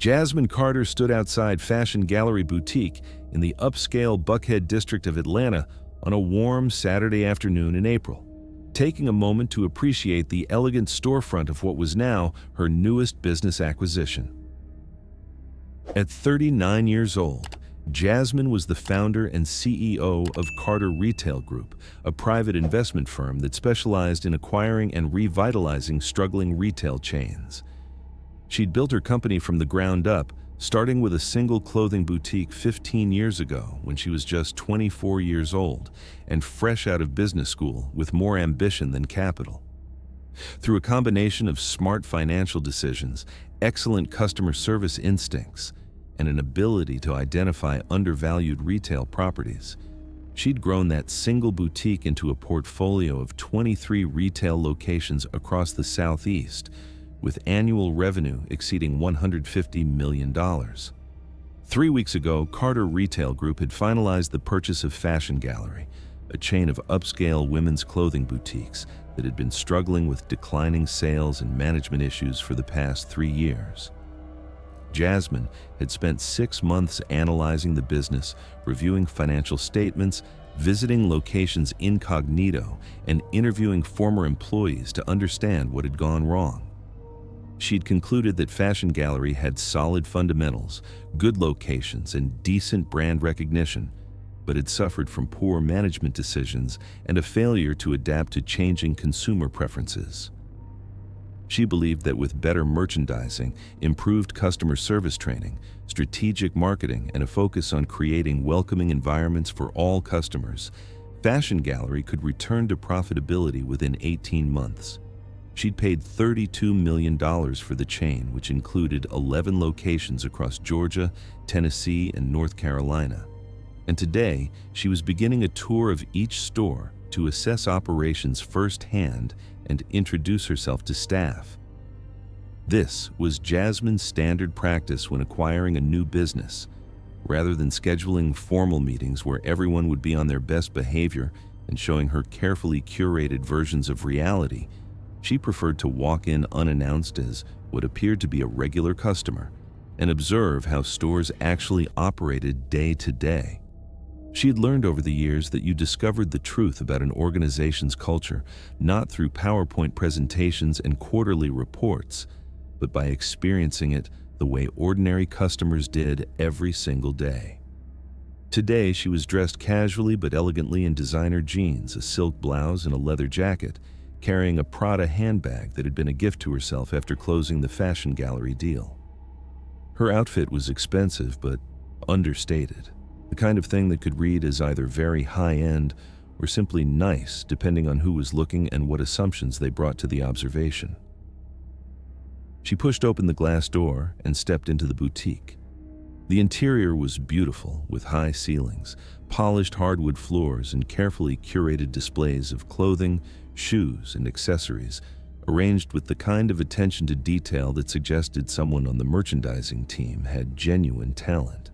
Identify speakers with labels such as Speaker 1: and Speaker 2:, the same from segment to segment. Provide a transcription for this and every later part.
Speaker 1: Jasmine Carter stood outside Fashion Gallery Boutique in the upscale Buckhead district of Atlanta on a warm Saturday afternoon in April, taking a moment to appreciate the elegant storefront of what was now her newest business acquisition. At 39 years old, Jasmine was the founder and CEO of Carter Retail Group, a private investment firm that specialized in acquiring and revitalizing struggling retail chains. She'd built her company from the ground up, starting with a single clothing boutique 15 years ago when she was just 24 years old and fresh out of business school with more ambition than capital. Through a combination of smart financial decisions, excellent customer service instincts, and an ability to identify undervalued retail properties, she'd grown that single boutique into a portfolio of 23 retail locations across the Southeast, with annual revenue exceeding $150 million. 3 weeks ago, Carter Retail Group had finalized the purchase of Fashion Gallery, a chain of upscale women's clothing boutiques that had been struggling with declining sales and management issues for the past 3 years. Jasmine had spent 6 months analyzing the business, reviewing financial statements, visiting locations incognito, and interviewing former employees to understand what had gone wrong. She'd concluded that Fashion Gallery had solid fundamentals, good locations, and decent brand recognition, but had suffered from poor management decisions and a failure to adapt to changing consumer preferences. She believed that with better merchandising, improved customer service training, strategic marketing, and a focus on creating welcoming environments for all customers, Fashion Gallery could return to profitability within 18 months. She'd paid $32 million for the chain, which included 11 locations across Georgia, Tennessee, and North Carolina. And today, she was beginning a tour of each store to assess operations firsthand and introduce herself to staff. This was Jasmine's standard practice when acquiring a new business. Rather than scheduling formal meetings where everyone would be on their best behavior and showing her carefully curated versions of reality, she preferred to walk in unannounced as what appeared to be a regular customer and observe how stores actually operated day to day. She had learned over the years that you discovered the truth about an organization's culture not through PowerPoint presentations and quarterly reports, but by experiencing it the way ordinary customers did every single day. Today, she was dressed casually but elegantly in designer jeans, a silk blouse, and a leather jacket, carrying a Prada handbag that had been a gift to herself after closing the Fashion Gallery deal. Her outfit was expensive but understated, the kind of thing that could read as either very high-end or simply nice, depending on who was looking and what assumptions they brought to the observation. She pushed open the glass door and stepped into the boutique. The interior was beautiful, with high ceilings, polished hardwood floors, and carefully curated displays of clothing, shoes, and accessories, arranged with the kind of attention to detail that suggested someone on the merchandising team had genuine talent.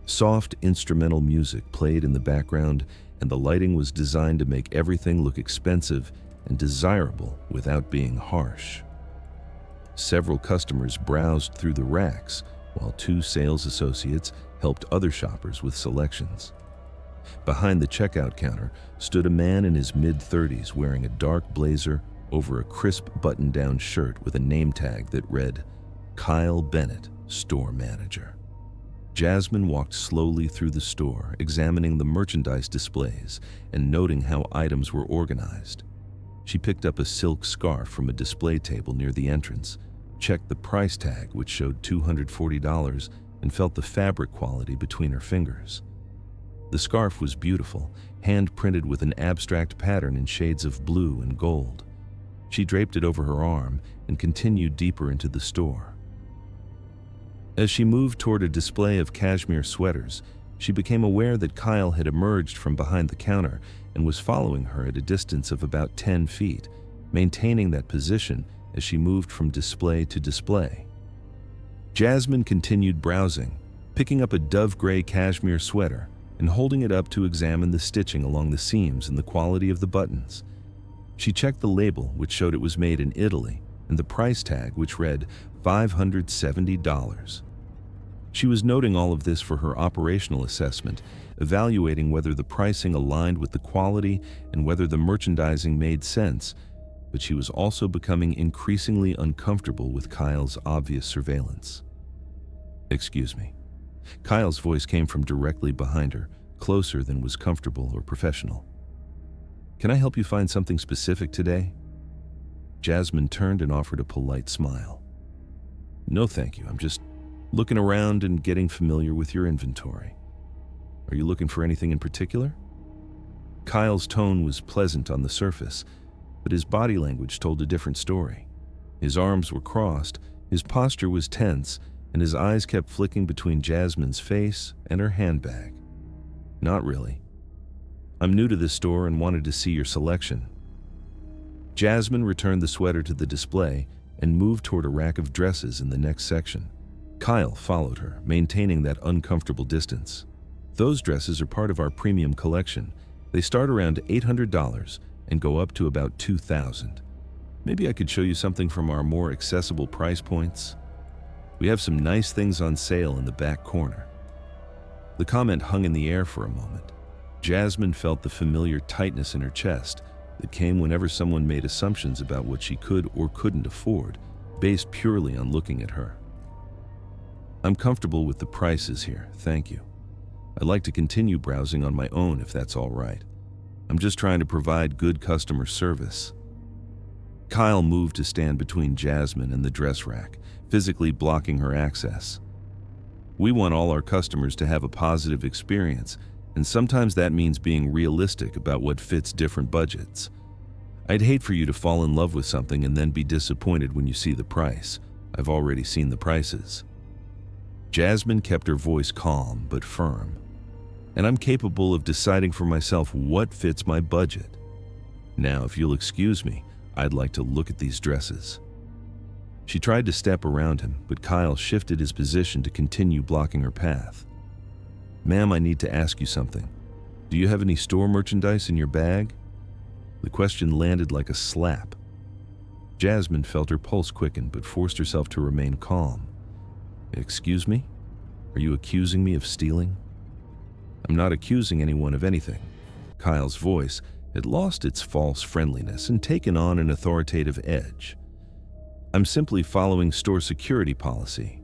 Speaker 1: Soft instrumental music played in the background, and the lighting was designed to make everything look expensive and desirable without being harsh. Several customers browsed through the racks, while 2 sales associates helped other shoppers with selections. Behind the checkout counter stood a man in his mid-30s wearing a dark blazer over a crisp button-down shirt with a name tag that read, Kyle Bennett, Store Manager. Jasmine walked slowly through the store, examining the merchandise displays and noting how items were organized. She picked up a silk scarf from a display table near the entrance, checked the price tag, which showed $240, and felt the fabric quality between her fingers. The scarf was beautiful, hand-printed with an abstract pattern in shades of blue and gold. She draped it over her arm and continued deeper into the store. As she moved toward a display of cashmere sweaters, she became aware that Kyle had emerged from behind the counter and was following her at a distance of about 10 feet, maintaining that position as she moved from display to display. Jasmine continued browsing, picking up a dove gray cashmere sweater and holding it up to examine the stitching along the seams and the quality of the buttons. She checked the label, which showed it was made in Italy, and the price tag, which read $570. She was noting all of this for her operational assessment, evaluating whether the pricing aligned with the quality and whether the merchandising made sense, but she was also becoming increasingly uncomfortable with Kyle's obvious surveillance. "Excuse me." Kyle's voice came from directly behind her, closer than was comfortable or professional. "Can I help you find something specific today?" Jasmine turned and offered a polite smile. "No, thank you. I'm just looking around and getting familiar with your inventory. Are you looking for anything in particular?" Kyle's tone was pleasant on the surface, but his body language told a different story. His arms were crossed, his posture was tense, and his eyes kept flicking between Jasmine's face and her handbag. "Not really. I'm new to this store and wanted to see your selection." Jasmine returned the sweater to the display and moved toward a rack of dresses in the next section. Kyle followed her, maintaining that uncomfortable distance. "Those dresses are part of our premium collection. They start around $800 and go up to about $2,000. Maybe I could show you something from our more accessible price points. We have some nice things on sale in the back corner." The comment hung in the air for a moment. Jasmine felt the familiar tightness in her chest that came whenever someone made assumptions about what she could or couldn't afford, based purely on looking at her. "I'm comfortable with the prices here, thank you. I'd like to continue browsing on my own if that's all right. I'm just trying to provide good customer service." Kyle moved to stand between Jasmine and the dress rack, physically blocking her access. "We want all our customers to have a positive experience, and sometimes that means being realistic about what fits different budgets. I'd hate for you to fall in love with something and then be disappointed when you see the price. I've already seen the prices." Jasmine kept her voice calm but firm. "And I'm capable of deciding for myself what fits my budget. Now, if you'll excuse me, I'd like to look at these dresses." She tried to step around him, but Kyle shifted his position to continue blocking her path. "Ma'am, I need to ask you something. Do you have any store merchandise in your bag?" The question landed like a slap. Jasmine felt her pulse quicken but forced herself to remain calm. "Excuse me? Are you accusing me of stealing?" "I'm not accusing anyone of anything." Kyle's voice had lost its false friendliness and taken on an authoritative edge. "I'm simply following store security policy.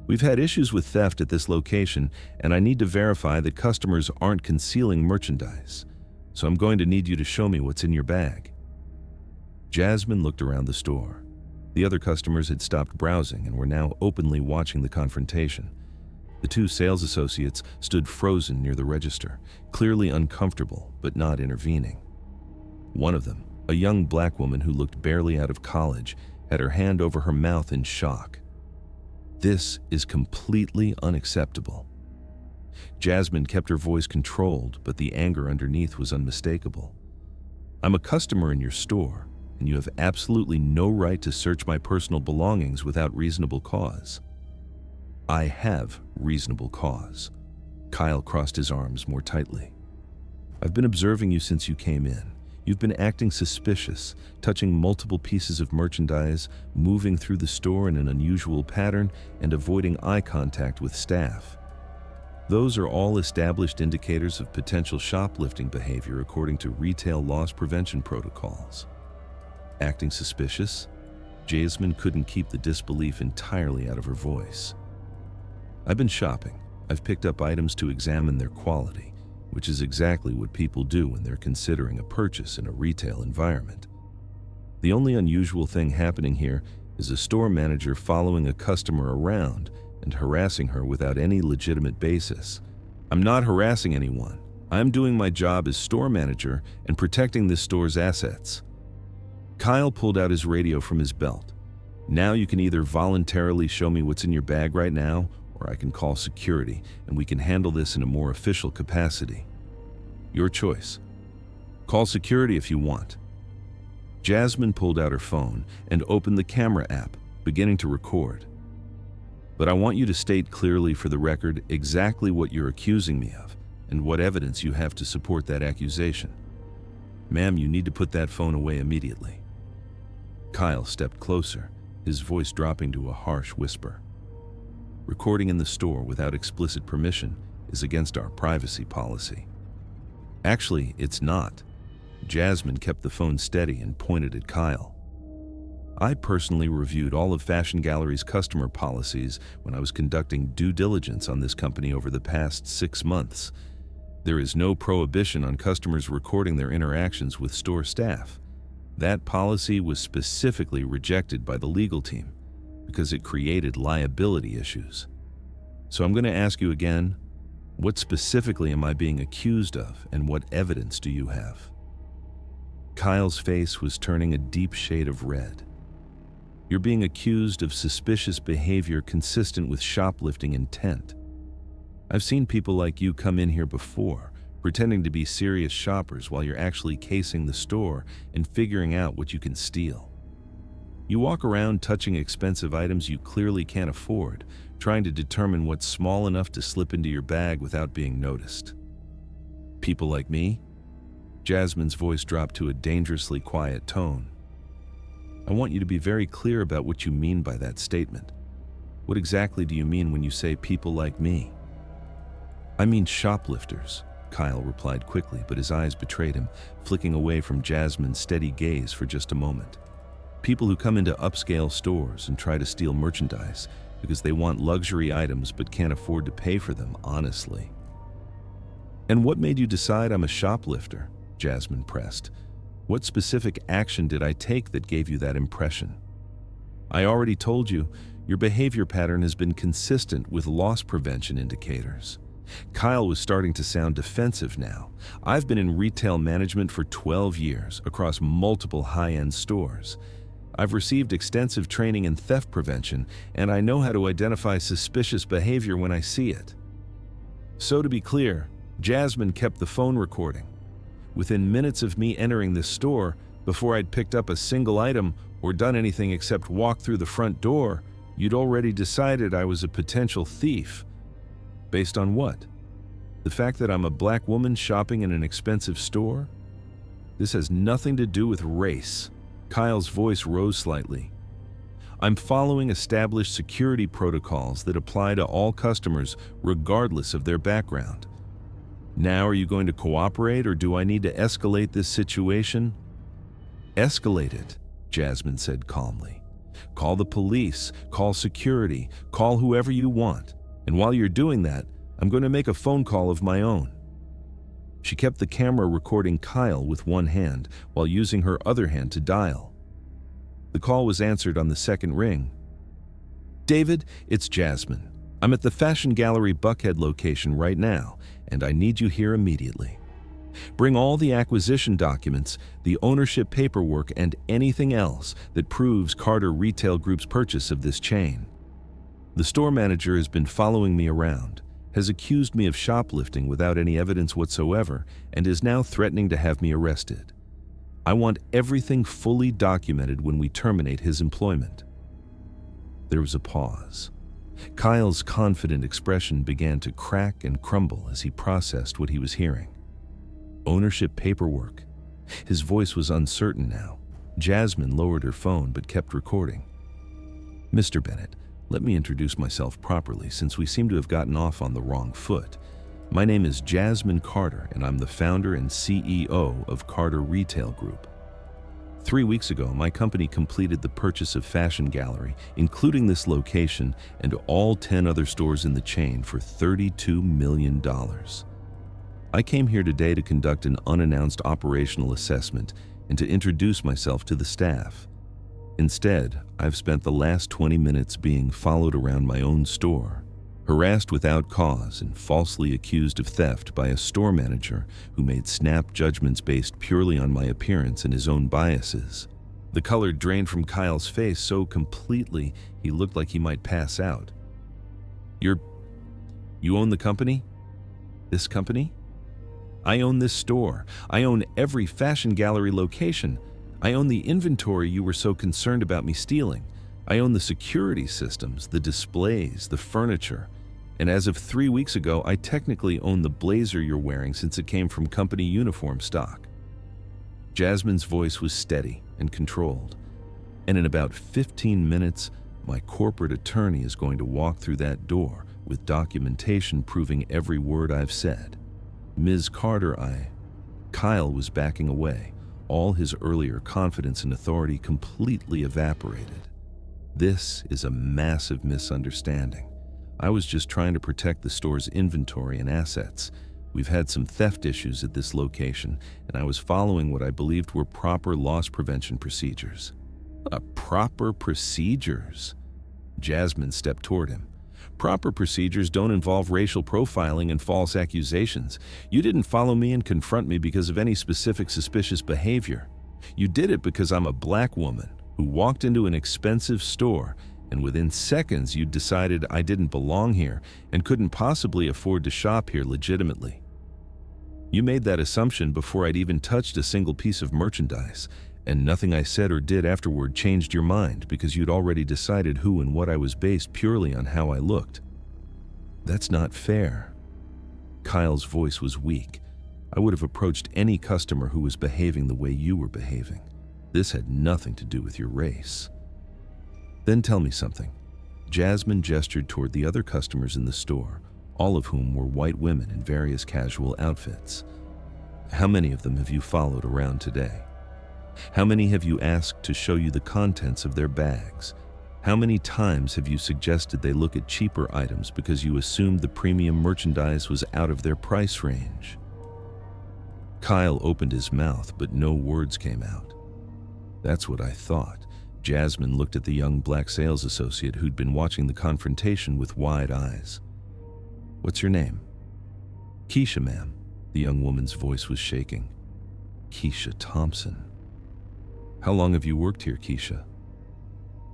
Speaker 1: We've had issues with theft at this location, and I need to verify that customers aren't concealing merchandise. So I'm going to need you to show me what's in your bag." Jasmine looked around the store. The other customers had stopped browsing and were now openly watching the confrontation. The two sales associates stood frozen near the register, clearly uncomfortable but not intervening. One of them, a young black woman who looked barely out of college, had her hand over her mouth in shock. "This is completely unacceptable." Jasmine kept her voice controlled, but the anger underneath was unmistakable. "I'm a customer in your store, and you have absolutely no right to search my personal belongings without reasonable cause." "I have reasonable cause." Kyle crossed his arms more tightly. "I've been observing you since you came in. You've been acting suspicious, touching multiple pieces of merchandise, moving through the store in an unusual pattern, and avoiding eye contact with staff. Those are all established indicators of potential shoplifting behavior according to retail loss prevention protocols." Acting suspicious? Jasmine couldn't keep the disbelief entirely out of her voice. "I've been shopping. I've picked up items to examine their quality, which is exactly what people do when they're considering a purchase in a retail environment. The only unusual thing happening here is a store manager following a customer around and harassing her without any legitimate basis. I'm not harassing anyone. I'm doing my job as store manager and protecting this store's assets." Kyle pulled out his radio from his belt. "Now you can either voluntarily show me what's in your bag right now, or I can call security and we can handle this in a more official capacity. Your choice. Call security if you want." Jasmine pulled out her phone and opened the camera app, beginning to record. "But I want you to state clearly for the record exactly what you're accusing me of and what evidence you have to support that accusation. Ma'am, you need to put that phone away immediately." Kyle stepped closer, his voice dropping to a harsh whisper. Recording in the store without explicit permission is against our privacy policy." "Actually, it's not." Jasmine kept the phone steady and pointed at Kyle. "I personally reviewed all of Fashion Gallery's customer policies when I was conducting due diligence on this company over the past 6 months. There is no prohibition on customers recording their interactions with store staff. That policy was specifically rejected by the legal team because it created liability issues. So I'm going to ask you again, what specifically am I being accused of, and what evidence do you have?" Kyle's face was turning a deep shade of red. "You're being accused of suspicious behavior consistent with shoplifting intent. I've seen people like you come in here before, pretending to be serious shoppers while you're actually casing the store and figuring out what you can steal. You walk around touching expensive items you clearly can't afford, trying to determine what's small enough to slip into your bag without being noticed. People like me?" Jasmine's voice dropped to a dangerously quiet tone. "I want you to be very clear about what you mean by that statement. What exactly do you mean when you say people like me?" "I mean shoplifters," Kyle replied quickly, but his eyes betrayed him, flicking away from Jasmine's steady gaze for just a moment. "People who come into upscale stores and try to steal merchandise because they want luxury items but can't afford to pay for them honestly." "And what made you decide I'm a shoplifter?" Jasmine pressed. "What specific action did I take that gave you that impression?" "I already told you, your behavior pattern has been consistent with loss prevention indicators." Kyle was starting to sound defensive now. "I've been in retail management for 12 years across multiple high-end stores. I've received extensive training in theft prevention, and I know how to identify suspicious behavior when I see it." So to be clear, Jasmine kept the phone recording. Within minutes of me entering this store, before I'd picked up a single item or done anything except walk through the front door, you'd already decided I was a potential thief. Based on what? The fact that I'm a black woman shopping in an expensive store? This has nothing to do with race. Kyle's voice rose slightly. "I'm following established security protocols that apply to all customers regardless of their background. Now, are you going to cooperate, or do I need to escalate this situation?" "Escalate it," Jasmine said calmly. "Call the police, call security, call whoever you want. And while you're doing that, I'm going to make a phone call of my own." She kept the camera recording Kyle with one hand while using her other hand to dial. The call was answered on the second ring. "David, it's Jasmine. I'm at the Fashion Gallery Buckhead location right now, and I need you here immediately. Bring all the acquisition documents, the ownership paperwork, and anything else that proves Carter Retail Group's purchase of this chain. The store manager has been following me around, has accused me of shoplifting without any evidence whatsoever, and is now threatening to have me arrested. I want everything fully documented when we terminate his employment." There was a pause. Kyle's confident expression began to crack and crumble as he processed what he was hearing. Ownership paperwork. His voice was uncertain now. Jasmine lowered her phone but kept recording. "Mr. Bennett, let me introduce myself properly, since we seem to have gotten off on the wrong foot. My name is Jasmine Carter, and I'm the founder and CEO of Carter Retail Group. 3 weeks ago, my company completed the purchase of Fashion Gallery, including this location and all 10 other stores in the chain, for $32 million. I came here today to conduct an unannounced operational assessment and to introduce myself to the staff. Instead, I've spent the last 20 minutes being followed around my own store, harassed without cause and falsely accused of theft by a store manager who made snap judgments based purely on my appearance and his own biases." The color drained from Kyle's face so completely he looked like he might pass out. You own the company? This company? I own this store. I own every Fashion Gallery location. I own the inventory you were so concerned about me stealing. I own the security systems, the displays, the furniture. And as of 3 weeks ago, I technically own the blazer you're wearing since it came from company uniform stock." Jasmine's voice was steady and controlled, and in about 15 minutes, My corporate attorney is going to walk through that door with documentation proving every word I've said. Ms. Carter, Kyle was backing away, all his earlier confidence and authority completely evaporated. This is a massive misunderstanding. I was just trying to protect the store's inventory and assets. We've had some theft issues at this location, and I was following what I believed were proper loss prevention procedures. Proper procedures? Jasmine stepped toward him. Proper procedures don't involve racial profiling and false accusations. You didn't follow me and confront me because of any specific suspicious behavior. You did it because I'm a black woman who walked into an expensive store, and within seconds you decided I didn't belong here and couldn't possibly afford to shop here legitimately. You made that assumption before I'd even touched a single piece of merchandise, and nothing I said or did afterward changed your mind because you'd already decided who and what I was based purely on how I looked. That's not fair. Kyle's voice was weak. I would have approached any customer who was behaving the way you were behaving. This had nothing to do with your race. Then tell me something. Jasmine gestured toward the other customers in the store, all of whom were white women in various casual outfits. How many of them have you followed around today? How many have you asked to show you the contents of their bags? How many times have you suggested they look at cheaper items because you assumed the premium merchandise was out of their price range? Kyle opened his mouth, but no words came out. That's what I thought. Jasmine looked at the young black sales associate who'd been watching the confrontation with wide eyes. What's your name? Keisha, ma'am. The young woman's voice was shaking. Keisha Thompson. How long have you worked here, Keisha?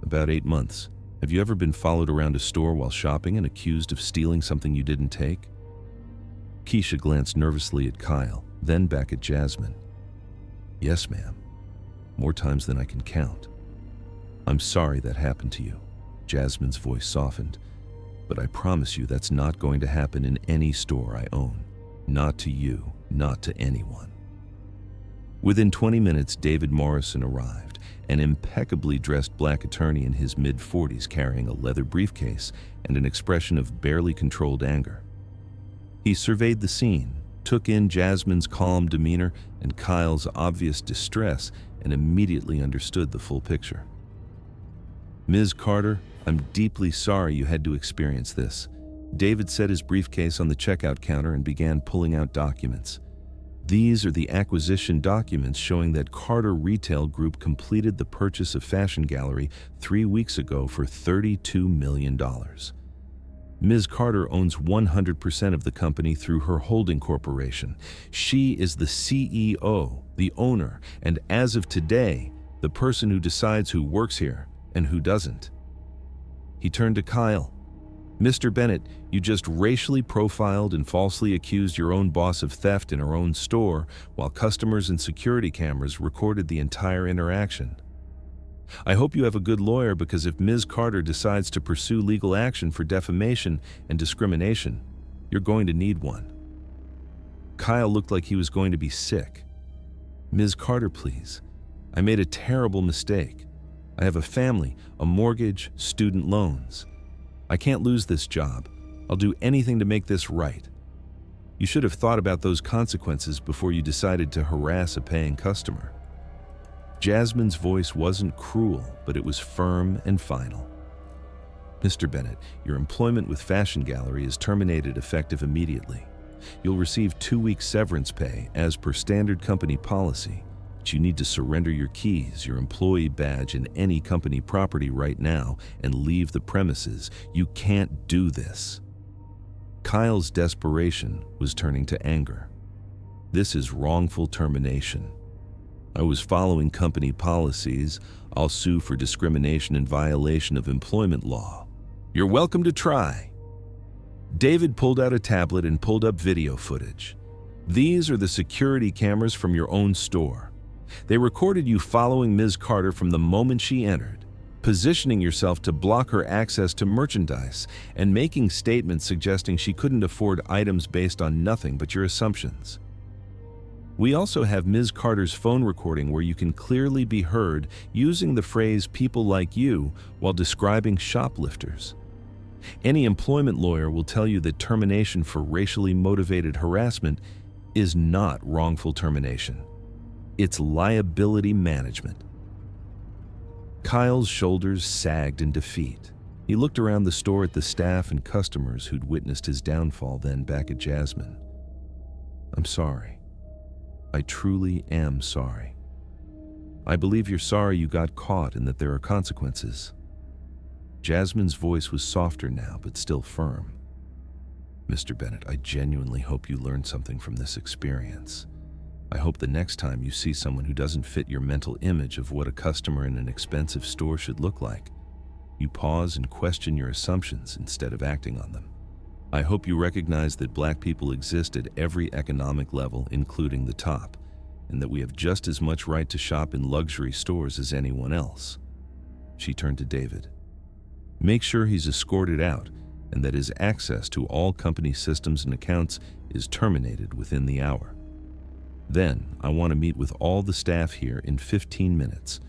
Speaker 1: About 8 months. Have you ever been followed around a store while shopping and accused of stealing something you didn't take? Keisha glanced nervously at Kyle, then back at Jasmine. Yes, ma'am. More times than I can count. I'm sorry that happened to you. Jasmine's voice softened. But I promise you that's not going to happen in any store I own. Not to you, not to anyone. Within 20 minutes, David Morrison arrived, an impeccably dressed black attorney in his mid-40s carrying a leather briefcase and an expression of barely controlled anger. He surveyed the scene, took in Jasmine's calm demeanor and Kyle's obvious distress, and immediately understood the full picture. Ms. Carter, I'm deeply sorry you had to experience this. David set his briefcase on the checkout counter and began pulling out documents. These are the acquisition documents showing that Carter Retail Group completed the purchase of Fashion Gallery 3 weeks ago for $32 million. Ms. Carter owns 100% of the company through her holding corporation. She is the CEO, the owner, and as of today, the person who decides who works here and who doesn't. He turned to Kyle. Mr. Bennett, you just racially profiled and falsely accused your own boss of theft in her own store while customers and security cameras recorded the entire interaction. I hope you have a good lawyer because if Ms. Carter decides to pursue legal action for defamation and discrimination, you're going to need one. Kyle looked like he was going to be sick. Ms. Carter, please. I made a terrible mistake. I have a family, a mortgage, student loans. I can't lose this job. I'll do anything to make this right. You should have thought about those consequences before you decided to harass a paying customer. Jasmine's voice wasn't cruel, but it was firm and final. Mr. Bennett, your employment with Fashion Gallery is terminated effective immediately. You'll receive 2 weeks severance pay as per standard company policy. But you need to surrender your keys, your employee badge, and any company property right now and leave the premises. You can't do this. Kyle's desperation was turning to anger. This is wrongful termination. I was following company policies. I'll sue for discrimination and violation of employment law. You're welcome to try. David pulled out a tablet and pulled up video footage. These are the security cameras from your own store. They recorded you following Ms. Carter from the moment she entered, positioning yourself to block her access to merchandise, and making statements suggesting she couldn't afford items based on nothing but your assumptions. We also have Ms. Carter's phone recording where you can clearly be heard using the phrase "people like you" while describing shoplifters. Any employment lawyer will tell you that termination for racially motivated harassment is not wrongful termination. It's liability management. Kyle's shoulders sagged in defeat. He looked around the store at the staff and customers who'd witnessed his downfall, then back at Jasmine. "I'm sorry. I truly am sorry. I believe you're sorry you got caught and that there are consequences." Jasmine's voice was softer now, but still firm. "Mr. Bennett, I genuinely hope you learned something from this experience. I hope the next time you see someone who doesn't fit your mental image of what a customer in an expensive store should look like, you pause and question your assumptions instead of acting on them. I hope you recognize that Black people exist at every economic level, including the top, and that we have just as much right to shop in luxury stores as anyone else." She turned to David. "Make sure he's escorted out and that his access to all company systems and accounts is terminated within the hour. Then, I want to meet with all the staff here in 15 minutes.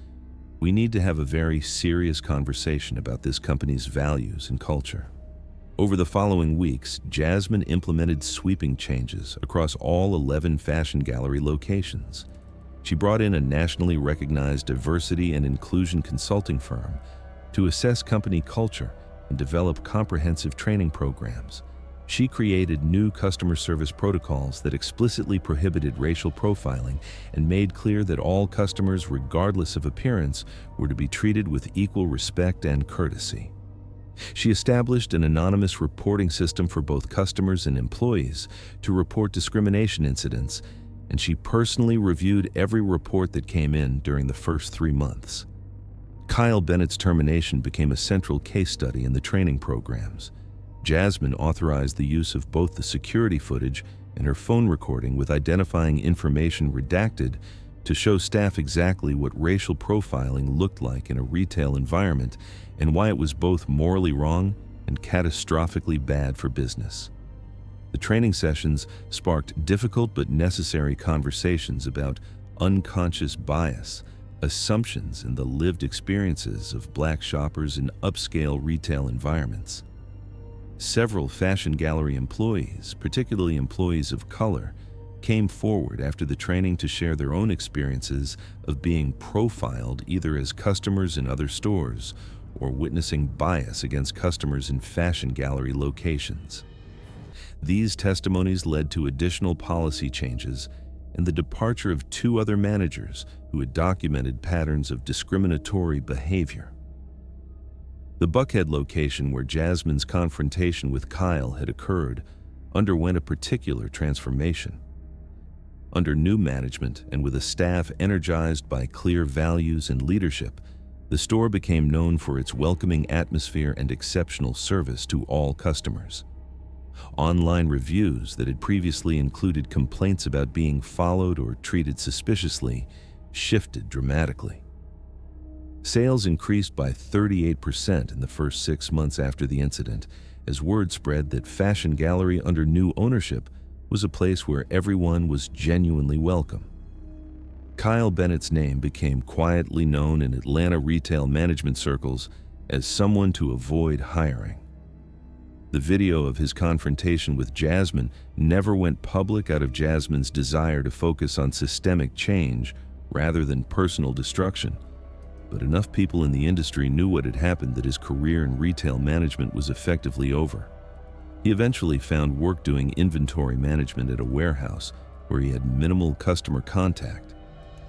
Speaker 1: We need to have a very serious conversation about this company's values and culture." Over the following weeks, Jasmine implemented sweeping changes across all 11 fashion gallery locations. She brought in a nationally recognized diversity and inclusion consulting firm to assess company culture and develop comprehensive training programs. She created new customer service protocols that explicitly prohibited racial profiling and made clear that all customers, regardless of appearance, were to be treated with equal respect and courtesy. She established an anonymous reporting system for both customers and employees to report discrimination incidents, and she personally reviewed every report that came in during the first 3 months. Kyle Bennett's termination became a central case study in the training programs. Jasmine authorized the use of both the security footage and her phone recording with identifying information redacted to show staff exactly what racial profiling looked like in a retail environment and why it was both morally wrong and catastrophically bad for business. The training sessions sparked difficult but necessary conversations about unconscious bias, assumptions, and the lived experiences of Black shoppers in upscale retail environments. Several fashion gallery employees, particularly employees of color, came forward after the training to share their own experiences of being profiled either as customers in other stores or witnessing bias against customers in fashion gallery locations. These testimonies led to additional policy changes and the departure of 2 other managers who had documented patterns of discriminatory behavior. The Buckhead location where Jasmine's confrontation with Kyle had occurred underwent a particular transformation. Under new management and with a staff energized by clear values and leadership, the store became known for its welcoming atmosphere and exceptional service to all customers. Online reviews that had previously included complaints about being followed or treated suspiciously shifted dramatically. Sales increased by 38% in the first 6 months after the incident, as word spread that Fashion Gallery under new ownership was a place where everyone was genuinely welcome. Kyle Bennett's name became quietly known in Atlanta retail management circles as someone to avoid hiring. The video of his confrontation with Jasmine never went public out of Jasmine's desire to focus on systemic change rather than personal destruction. But enough people in the industry knew what had happened that his career in retail management was effectively over. He eventually found work doing inventory management at a warehouse where he had minimal customer contact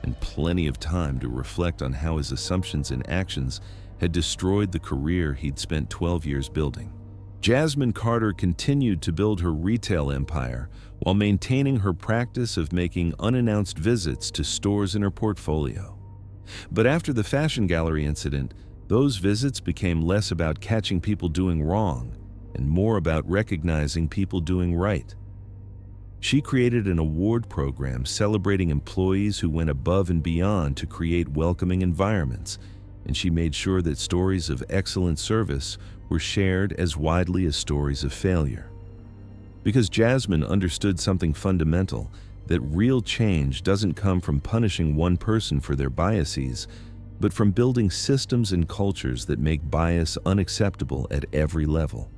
Speaker 1: and plenty of time to reflect on how his assumptions and actions had destroyed the career he'd spent 12 years building. Jasmine Carter continued to build her retail empire while maintaining her practice of making unannounced visits to stores in her portfolio. But after the Fashion Gallery incident, those visits became less about catching people doing wrong and more about recognizing people doing right. She created an award program celebrating employees who went above and beyond to create welcoming environments, and she made sure that stories of excellent service were shared as widely as stories of failure. Because Jasmine understood something fundamental, that real change doesn't come from punishing one person for their biases, but from building systems and cultures that make bias unacceptable at every level.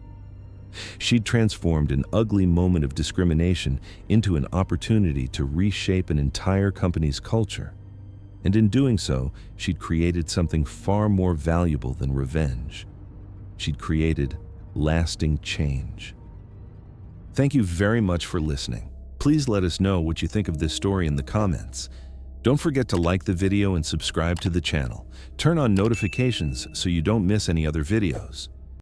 Speaker 1: She'd transformed an ugly moment of discrimination into an opportunity to reshape an entire company's culture. And in doing so, she'd created something far more valuable than revenge. She'd created lasting change. Thank you very much for listening. Please let us know what you think of this story in the comments. Don't forget to like the video and subscribe to the channel. Turn on notifications so you don't miss any other videos.